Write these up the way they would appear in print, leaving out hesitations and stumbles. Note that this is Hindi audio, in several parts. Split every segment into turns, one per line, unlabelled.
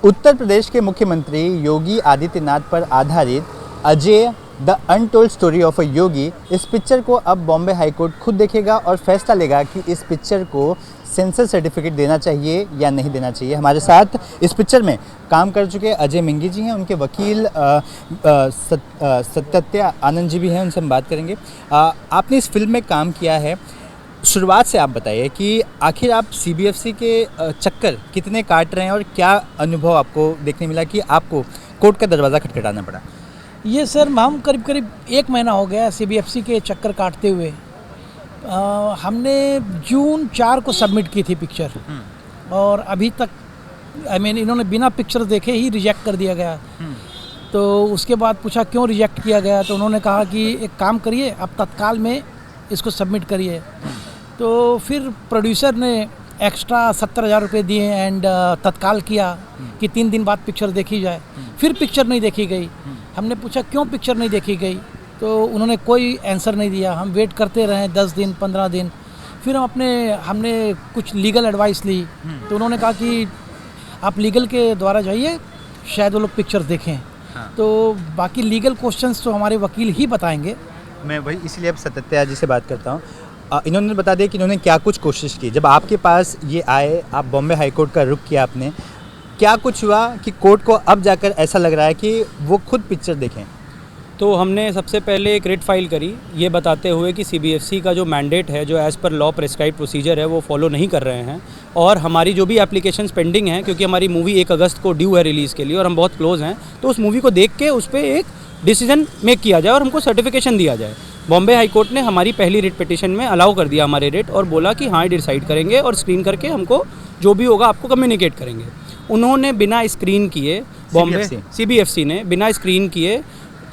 उत्तर प्रदेश के मुख्यमंत्री योगी आदित्यनाथ पर आधारित Ajey the untold story of a Yogi इस पिक्चर को अब बॉम्बे हाई कोर्ट खुद देखेगा और फैसला लेगा कि इस पिक्चर को सेंसर सर्टिफिकेट देना चाहिए या नहीं देना चाहिए। हमारे साथ इस पिक्चर में काम कर चुके अजय मिंगी जी हैं, उनके वकील सत्यत्या आनंद जी भी हैं, उनसे हम बात करेंगे। आपने इस फिल्म में काम किया है, शुरुआत से आप बताइए कि आखिर आप सीबीएफसी के चक्कर कितने काट रहे हैं और क्या अनुभव आपको देखने मिला कि आपको कोर्ट का दरवाज़ा खटखटाना पड़ा?
ये सर हम करीब 1 महीना हो गया सीबीएफसी के चक्कर काटते हुए। हमने जून 4 को सबमिट की थी पिक्चर और अभी तक इन्होंने बिना पिक्चर देखे ही रिजेक्ट कर दिया गया। तो उसके बाद पूछा क्यों रिजेक्ट किया गया, तो उन्होंने कहा कि एक काम करिए, अब तत्काल में इसको सबमिट करिए। तो फिर प्रोड्यूसर ने एक्स्ट्रा 70,000 रुपये दिए एंड तत्काल किया कि 3 दिन बाद पिक्चर देखी जाए। फिर पिक्चर नहीं देखी गई। हमने पूछा क्यों पिक्चर नहीं देखी गई, तो उन्होंने कोई आंसर नहीं दिया। हम वेट करते रहे 10 दिन 15 दिन। फिर हमने कुछ लीगल एडवाइस ली, तो उन्होंने कहा कि आप लीगल के द्वारा जाइए, शायद वो लोग पिक्चर देखें। तो बाकी लीगल क्वेश्चंस तो हमारे वकील ही बताएंगे।
मैं वही इसलिए अब सत्यत्या जी से बात करता हूँ। इन्होंने बता दिया कि इन्होंने क्या कुछ कोशिश की। जब आपके पास ये आए, आप बॉम्बे हाई कोर्ट का रुख किया आपने, क्या कुछ हुआ कि कोर्ट को अब जाकर ऐसा लग रहा है कि वो खुद पिक्चर देखें?
तो हमने सबसे पहले एक रिट फाइल करी, ये बताते हुए कि सीबीएफसी का जो मैंडेट है, जो as per law prescribe procedure है, वो फॉलो नहीं कर रहे हैं। और हमारी जो भी एप्लीकेशंस पेंडिंग हैं, क्योंकि हमारी मूवी 1 अगस्त को ड्यू है रिलीज़ के लिए और हम बहुत क्लोज हैं, तो उस मूवी को देख के उस पर एक डिसीजन मेक किया जाए और हमको सर्टिफिकेशन दिया जाए। बॉम्बे हाई कोर्ट ने हमारी पहली रिट पिटिशन में अलाउ कर दिया हमारे रिट और बोला कि हाँ डिसाइड करेंगे और स्क्रीन करके हमको जो भी होगा आपको कम्युनिकेट करेंगे। उन्होंने बिना स्क्रीन किए, बॉम्बे सीबीएफसी ने बिना स्क्रीन किए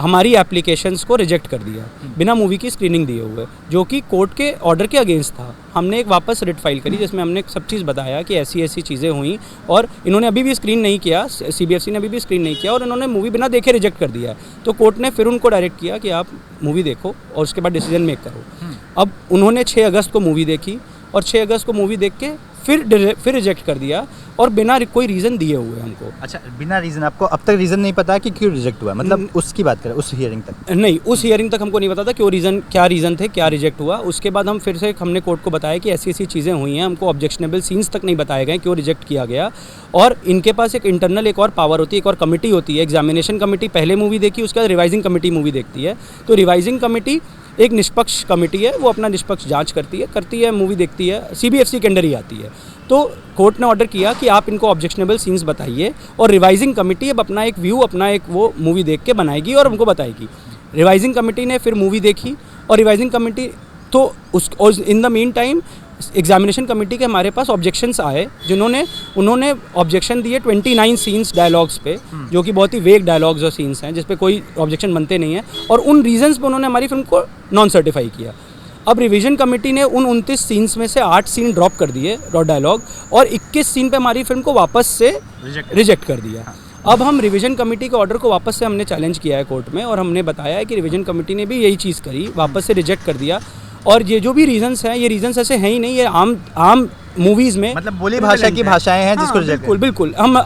हमारी एप्लीकेशंस को रिजेक्ट कर दिया, बिना मूवी की स्क्रीनिंग दिए हुए, जो कि कोर्ट के ऑर्डर के अगेंस्ट था। हमने एक वापस रिट फाइल करी जिसमें हमने सब चीज़ बताया कि ऐसी ऐसी चीज़ें हुई और इन्होंने अभी भी स्क्रीन नहीं किया, सीबीएफसी ने अभी भी स्क्रीन नहीं किया और इन्होंने मूवी बिना देखे रिजेक्ट कर दिया। तो कोर्ट ने फिर उनको डायरेक्ट किया कि आप मूवी देखो और उसके बाद डिसीजन मेक करो। अब उन्होंने 6 अगस्त को मूवी देखी और 6 अगस्त को मूवी देख के फिर रिजेक्ट कर दिया और बिना कोई रीज़न दिए हुए हमको।
अच्छा, बिना रीज़न? आपको अब तक रीज़न नहीं पता कि क्यों रिजेक्ट हुआ? मतलब उसकी बात करें, उस हियरिंग तक
नहीं, उस हियरिंग तक हमको नहीं पता था क्या रीज़न थे, क्या रिजेक्ट हुआ। उसके बाद हम फिर से हमने कोर्ट को बताया कि ऐसी ऐसी चीज़ें हुई हैं, हमको ऑब्जेक्शनेबल सीन्स तक नहीं बताए गए, क्यों रिजेक्ट किया गया। और इनके पास एक इंटरनल एक और पावर होती है, एक और कमेटी होती है, एग्जामिनेशन कमेटी पहले मूवी देखी, उसके बाद रिवाइजिंग कमेटी मूवी देखती है। तो रिवाइजिंग कमेटी एक निष्पक्ष कमेटी है, वो अपना निष्पक्ष जांच करती है, मूवी देखती है, सीबीएफसी के अंडर ही आती है। तो कोर्ट ने ऑर्डर किया कि आप इनको ऑब्जेक्शनेबल सीन्स बताइए और रिवाइजिंग कमेटी अब अपना एक व्यू, अपना एक वो मूवी देख के बनाएगी और हमको बताएगी। रिवाइजिंग कमेटी ने फिर मूवी देखी और रिवाइजिंग कमेटी तो in the mean time examination committee के हमारे पास ऑब्जेक्शंस आए, उन्होंने ऑब्जेक्शन दिए 29 सीन्स डायलॉग्स पे, जो कि बहुत ही वेग डायलॉग्स और सीन्स हैं जिस पे कोई ऑब्जेक्शन बनते नहीं है, और उन रीजंस पे उन्होंने हमारी फिल्म को नॉन सर्टिफाई किया। अब रिवीजन कमेटी ने उन 29 सीन्स में से 8 सीन ड्रॉप कर दिए रॉ डायलॉग और 21 सीन पे हमारी फिल्म को वापस से रिजेक्ट कर दिया। अब हम रिवीजन कमेटी के ऑर्डर को वापस से हमने चैलेंज किया है कोर्ट में और हमने बताया है कि रिवीजन कमेटी ने भी यही चीज़ करी, वापस से रिजेक्ट कर दिया। और ये जो भी रीजंस हैं, ये रीजंस ऐसे हैं ही नहीं, ये आम मूवीज़ में
मतलब बोली भाषा की भाषाएं हैं जिसको
बिल्कुल हम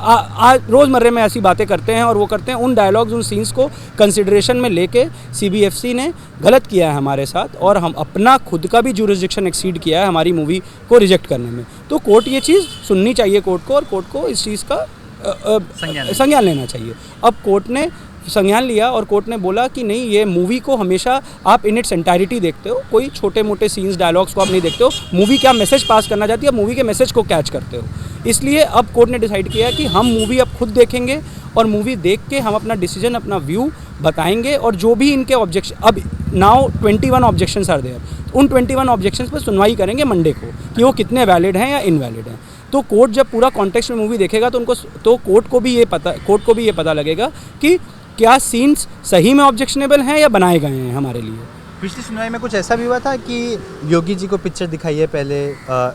रोज़मर्रे में ऐसी बातें करते हैं और वो करते हैं। उन डायलॉग्स, उन सीन्स को कंसिडरेशन में लेके सीबीएफसी ने गलत किया है हमारे साथ और हम अपना खुद का भी जुरिसडिक्शन एक्सीड किया है हमारी मूवी को रिजेक्ट करने में। तो कोर्ट ये चीज़ सुननी चाहिए कोर्ट को और कोर्ट को इस चीज़ का संज्ञान लेना चाहिए। अब कोर्ट ने संज्ञान लिया और कोर्ट ने बोला कि नहीं, ये मूवी को हमेशा आप इन इट्स एंटायरिटी देखते हो, कोई छोटे मोटे सीन्स डायलॉग्स को आप नहीं देखते हो, मूवी क्या मैसेज पास करना चाहती है, मूवी के मैसेज को कैच करते हो। इसलिए अब कोर्ट ने डिसाइड किया कि हम मूवी अब खुद देखेंगे और मूवी देख के हम अपना डिसीजन, अपना व्यू बताएंगे और जो भी इनके ऑब्जेक्शन, अब नाउ 21 ऑब्जेक्शंस आर देयर, उन 21 ऑब्जेक्शंस पर सुनवाई करेंगे मंडे को कि वो कितने वैलिड हैं या इनवैलिड हैं। तो कोर्ट जब पूरा कॉन्टेक्स्ट में मूवी देखेगा तो कोर्ट को भी ये पता लगेगा कि क्या सीन्स सही में ऑब्जेक्शनेबल हैं या बनाए गए हैं हमारे लिए।
पिछली सुनवाई में कुछ ऐसा भी हुआ था कि योगी जी को पिक्चर दिखाई है पहले,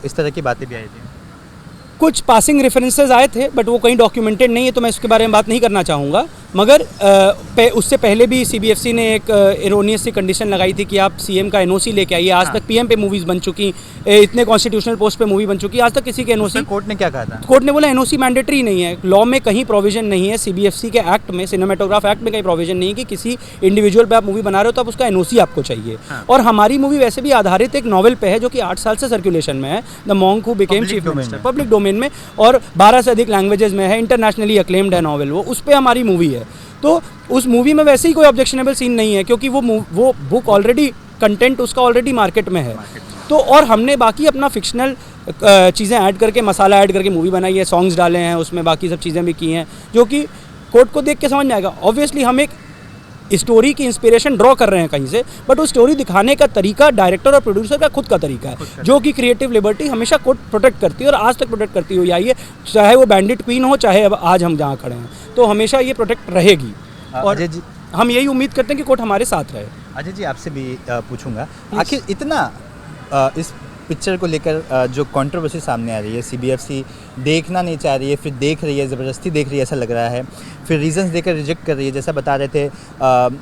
इस तरह की बातें भी आई थी?
कुछ पासिंग रेफरेंसेस आए थे बट वो कहीं डॉक्यूमेंटेड नहीं है, तो मैं इसके बारे में बात नहीं करना चाहूँगा। मगर उससे पहले भी सीबीएफसी ने एक एरोनियस सी कंडीशन लगाई थी कि आप सीएम का एनओसी लेके आइए। आज तक पीएम पे मूवीज़ बन चुकी, इतने कॉन्स्टिट्यूशनल पोस्ट पे मूवी बन चुकी, आज तक किसी के एनओसी।
कोर्ट ने क्या कहा था?
कोर्ट ने बोला एनओसी मैंडेटरी नहीं है, लॉ में कहीं प्रोविजन नहीं है, सीबीएफसी के एक्ट में, सिनेमेटोग्राफ एक्ट में कहीं प्रोविजन नहीं है कि किसी इंडिविजुअल पे आप मूवी बना रहे हो तो आप उसका एनओसी आपको चाहिए। और हमारी मूवी वैसे भी आधारित एक नॉवल पे है जो कि 8 साल से सर्कुलेशन में है, the monk who became chief minister, public domain में, और 12 से अधिक लैंग्वेजेस में है, इंटरनेशनली अक्लेम्ड है नॉवल, वो उस पर हमारी मूवी है। तो उस मूवी में वैसे ही कोई ऑब्जेक्शनेबल सीन नहीं है क्योंकि वो बुक ऑलरेडी, कंटेंट उसका ऑलरेडी मार्केट में है। तो और हमने बाकी अपना फिक्शनल चीज़ें ऐड करके, मसाला ऐड करके मूवी बनाई है, सॉन्ग्स डाले हैं उसमें, बाकी सब चीज़ें भी की हैं जो कि कोर्ट को देख के समझ में आएगा। ऑब्वियसली हम एक स्टोरी की इंस्पिरेशन ड्रॉ कर रहे हैं कहीं से, बट वो स्टोरी दिखाने का तरीका डायरेक्टर और प्रोड्यूसर का खुद का तरीका है, जो कि क्रिएटिव लिबर्टी हमेशा कोर्ट प्रोटेक्ट करती है और आज तक प्रोटेक्ट करती हुई आई है, चाहे वो बैंडिट क्वीन हो, चाहे अब आज हम जहाँ खड़े हैं, तो हमेशा ये प्रोटेक्ट रहेगी। और हम यही उम्मीद करते हैं कि कोर्ट हमारे साथ रहे।
अजय जी, आपसे भी पूछूंगा, आखिर इतना इस पिक्चर को लेकर जो कंट्रोवर्सी सामने आ रही है, सीबीएफसी देखना नहीं चाह रही है, फिर देख रही है, ज़बरदस्ती देख रही है ऐसा लग रहा है, फिर रीज़न्स देकर रिजेक्ट कर रही है, जैसा बता रहे थे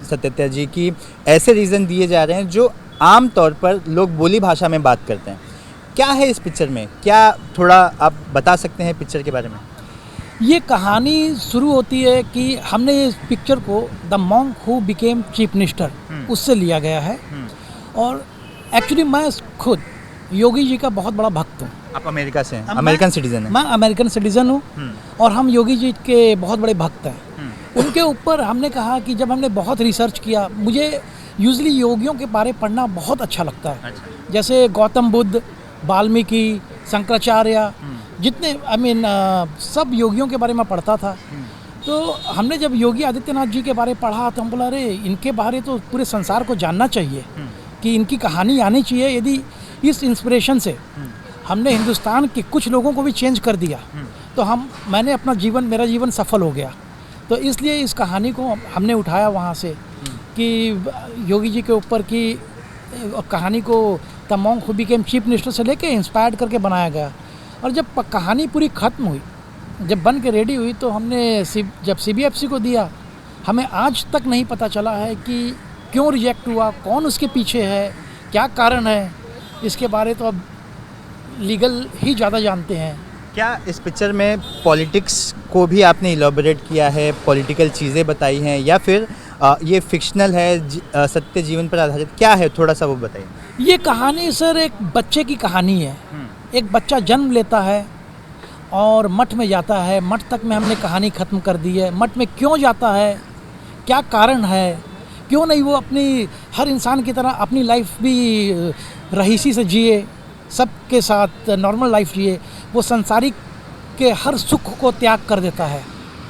सत्येंद्र जी कि ऐसे रीज़न दिए जा रहे हैं जो आम तौर पर लोग बोली भाषा में बात करते हैं। क्या है इस पिक्चर में, क्या थोड़ा आप बता सकते हैं पिक्चर के बारे में?
ये कहानी शुरू होती है कि हमने इस पिक्चर को the monk who became chief minister उससे लिया गया है। और एक्चुअली मैं खुद योगी जी का बहुत बड़ा भक्त हूँ।
आप अमेरिका से हैं? अमेरिकन सिटीजन हैं?
मैं अमेरिकन सिटीज़न हूँ और हम योगी जी के बहुत बड़े भक्त हैं। उनके ऊपर हमने कहा कि जब हमने बहुत रिसर्च किया, मुझे यूजली योगियों के बारे पढ़ना बहुत अच्छा लगता है। जैसे गौतम बुद्ध, वाल्मीकि, शंकराचार्य, जितने सब योगियों के बारे में पढ़ता था। तो हमने जब योगी आदित्यनाथ जी के बारे पढ़ा तो हम बोला, अरे इनके बारे तो पूरे संसार को जानना चाहिए कि इनकी कहानी आनी चाहिए। यदि इस इंस्पिरेशन से हमने हिंदुस्तान के कुछ लोगों को भी चेंज कर दिया तो मेरा जीवन सफल हो गया। तो इसलिए इस कहानी को हमने उठाया वहाँ से कि योगी जी के ऊपर की कहानी को the monk who became chief minister से लेके इंस्पायर्ड करके बनाया गया। और जब कहानी पूरी ख़त्म हुई, जब बन के रेडी हुई, तो हमने जब सीबीएफसी को दिया, हमें आज तक नहीं पता चला है कि क्यों रिजेक्ट हुआ, कौन उसके पीछे है, क्या कारण है। इसके बारे तो अब लीगल ही ज़्यादा जानते हैं।
क्या इस पिक्चर में पॉलिटिक्स को भी आपने इलॉबरेट किया है, पॉलिटिकल चीज़ें बताई हैं, या फिर ये फिक्शनल है, सत्य जीवन पर आधारित, क्या है, थोड़ा सा वो बताइए।
ये कहानी सर एक बच्चे की कहानी है। एक बच्चा जन्म लेता है और मठ में जाता है। मठ तक में हमने कहानी ख़त्म कर दी है। मठ में क्यों जाता है, क्या कारण है, क्यों नहीं वो अपनी हर इंसान की तरह अपनी लाइफ भी रईसी से जिए, सबके साथ नॉर्मल लाइफ जिए, वो संसारिक के हर सुख को त्याग कर देता है।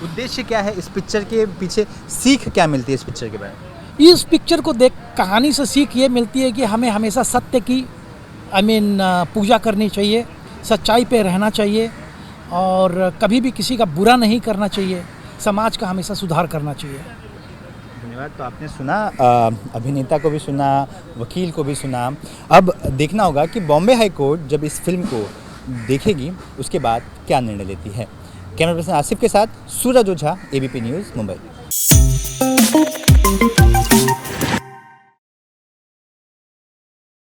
उद्देश्य क्या है इस पिक्चर के पीछे, सीख क्या मिलती है इस पिक्चर के बारे में?
इस पिक्चर को देख कहानी से सीख ये मिलती है कि हमें हमेशा सत्य की पूजा करनी चाहिए, सच्चाई पे रहना चाहिए और कभी भी किसी का बुरा नहीं करना चाहिए, समाज का हमेशा सुधार करना चाहिए।
धन्यवाद। तो आपने सुना, अभिनेता को भी सुना, वकील को भी सुना। अब देखना होगा कि बॉम्बे हाई कोर्ट जब इस फिल्म को देखेगी उसके बाद क्या निर्णय लेती है। कैमरा पर्सन आसिफ के साथ सूरज ओझा, एबीपी न्यूज़, मुंबई।